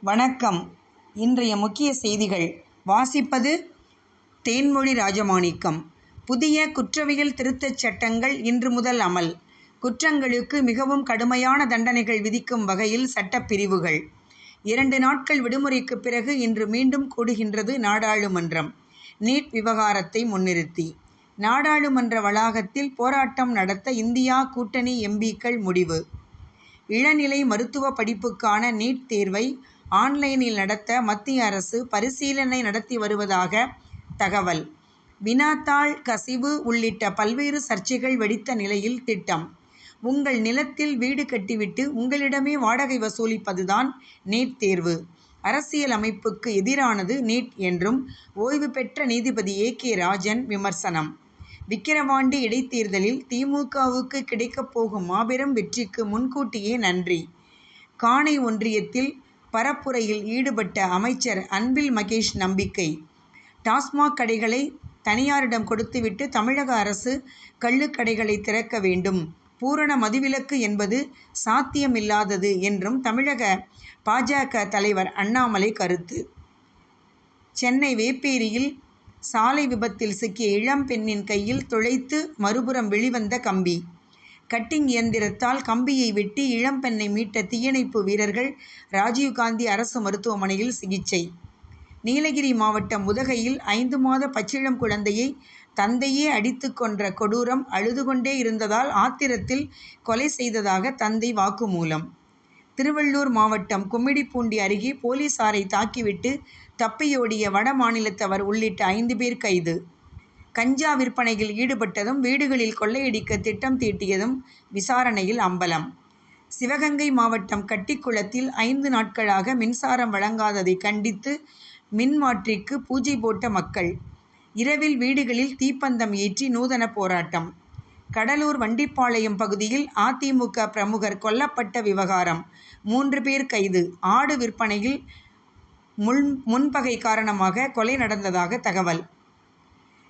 வணக்கம். இன்றைய முக்கிய செய்திகள் வாசிப்பது தேன்மொழி ராஜமாணிக்கம். புதிய குற்றவியல் திருத்தச் சட்டங்கள் இன்று முதல் அமல். குற்றங்களுக்கு மிகவும் கடுமையான தண்டனைகள் விதிக்கும் வகையில் சட்டப்பிரிவுகள். 2 நாட்கள் விடுமுறைக்கு பிறகு இன்று மீண்டும் கூடுகின்றது நாடாளுமன்றம். நீட் விவகாரத்தை முன்னிறுத்தி நாடாளுமன்ற வளாகத்தில் போராட்டம் நடத்த இந்தியா கூட்டணி எம்பிக்கள் முடிவு. இளநிலை மருத்துவ படிப்புக்கான நீட் தேர்வை ஆன்லைனில் நடத்த மத்திய அரசு பரிசீலனை நடத்தி வருவதாக தகவல். வினாத்தாள் கசிவு உள்ளிட்ட பல்வேறு சர்ச்சைகள் வெடித்த நிலையில் திட்டம். உங்கள் நிலத்தில் வீடு கட்டிவிட்டு உங்களிடமே வாடகை வசூலிப்பதுதான் நீட் தேர்வு. அரசியல் அமைப்புக்கு எதிரானது நீட் என்றும் ஓய்வு பெற்ற நீதிபதி A.K. ராஜன் விமர்சனம். விக்கிரவாண்டி இடைத்தேர்தலில் திமுகவுக்கு கிடைக்கப் போகும் மாபெரும் வெற்றிக்கு முன்கூட்டியே நன்றி. காணை ஒன்றியத்தில் பரப்புரையில் ஈடுபட்ட அமைச்சர் அன்பில் மகேஷ் நம்பிக்கை. டாஸ்மாக் கடைகளை தனியாரிடம் கொடுத்துவிட்டு தமிழக அரசு கள்ளுக்கடைகளை திறக்க வேண்டும். பூரண மதுவிலக்கு என்பது சாத்தியமில்லாதது என்றும் தமிழக பா.ஜ.க. தலைவர் அண்ணாமலை கருத்து. சென்னை வேப்பேரியில் சாலை விபத்தில் சிக்கிய இளம்பெண்ணின் கையில் துளைத்து மறுபுறம் வெளிவந்த கம்பி. கட்டிங் இயந்திரத்தால் கம்பியை வெட்டி இளம்பெண்ணை மீட்ட தீயணைப்பு வீரர்கள் ராஜீவ்காந்தி அரசு மருத்துவமனையில் சிகிச்சை. நீலகிரி மாவட்டம் உதகையில் 5 மாத பச்சிளம் குழந்தையை தந்தையே அடித்து கொன்ற கொடூரம். அழுது கொண்டே இருந்ததால் ஆத்திரத்தில் கொலை செய்ததாக தந்தை வாக்குமூலம். திருவள்ளூர் மாவட்டம் கும்மிடிப்பூண்டி அருகே போலீசாரை தாக்கிவிட்டு தப்பியோடிய வட மாநிலத்தவர் உள்ளிட்ட 5 பேர் கைது. கஞ்சா விற்பனையில் ஈடுபட்டதும் வீடுகளில் கொள்ளையடிக்க திட்டம் தீட்டியதும் விசாரணையில் அம்பலம். சிவகங்கை மாவட்டம் கட்டிக்குளத்தில் 5 நாட்களாக மின்சாரம் வழங்காததை கண்டித்து மின்மாற்றிக்கு பூஜை போட்ட மக்கள். இரவில் வீடுகளில் தீப்பந்தம் ஏற்றி நூதன போராட்டம். கடலூர் வண்டிப்பாளையம் பகுதியில் அதிமுக பிரமுகர் கொல்லப்பட்ட விவகாரம். 3 பேர் கைது. ஆடு விற்பனையில் முன்பகை காரணமாக கொலை நடந்ததாக தகவல்.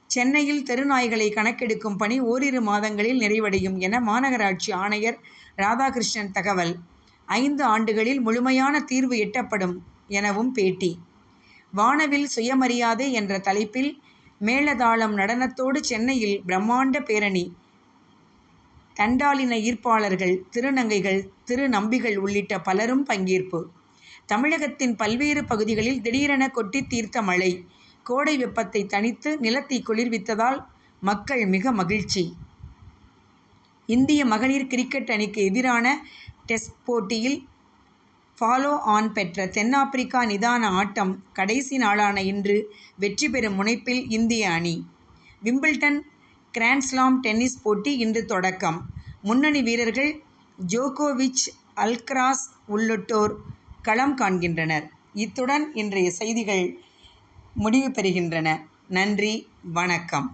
சென்னையில் தெருநாய்களை கணக்கெடுக்கும் பணி ஓரிரு மாதங்களில் நிறைவடையும் என மாநகராட்சி ஆணையர் ராதாகிருஷ்ணன் தகவல். 5 ஆண்டுகளில் முழுமையான தீர்வு எட்டப்படும் எனவும் பேட்டி. வானவில் சுயமரியாதை என்ற தலைப்பில் மேளதாளம் நடனத்தோடு சென்னையில் பிரம்மாண்ட பேரணி. தண்டாலின ஈர்ப்பாளர்கள், திருநங்கைகள், திருநம்பிகள் உள்ளிட்ட பலரும் பங்கேற்பு. தமிழகத்தின் பல்வேறு பகுதிகளில் திடீரென கொட்டி தீர்த்த மழை கோடை வெப்பத்தை தணித்து நிலத்தை குளிர்வித்ததால் மக்கள் மிக மகிழ்ச்சி. இந்திய மகளிர் கிரிக்கெட் அணிக்கு எதிரான டெஸ்ட் போட்டியில் ஃபாலோ ஆன் பெற்ற தென்னாப்பிரிக்கா நிதான ஆட்டம். கடைசி நாளான இன்று வெற்றி பெறும் முனைப்பில் இந்திய அணி. விம்பிள்டன் கிராண்ட்ஸ்லாம் டென்னிஸ் போட்டி இன்று தொடக்கம். முன்னணி வீரர்கள் ஜோகோவிச், அல்கராஸ் உள்ளிட்டோர் களம் காண்கின்றனர். இத்துடன் இன்றைய செய்திகள் முடிவு பெறுகின்றன. நன்றி, வணக்கம்.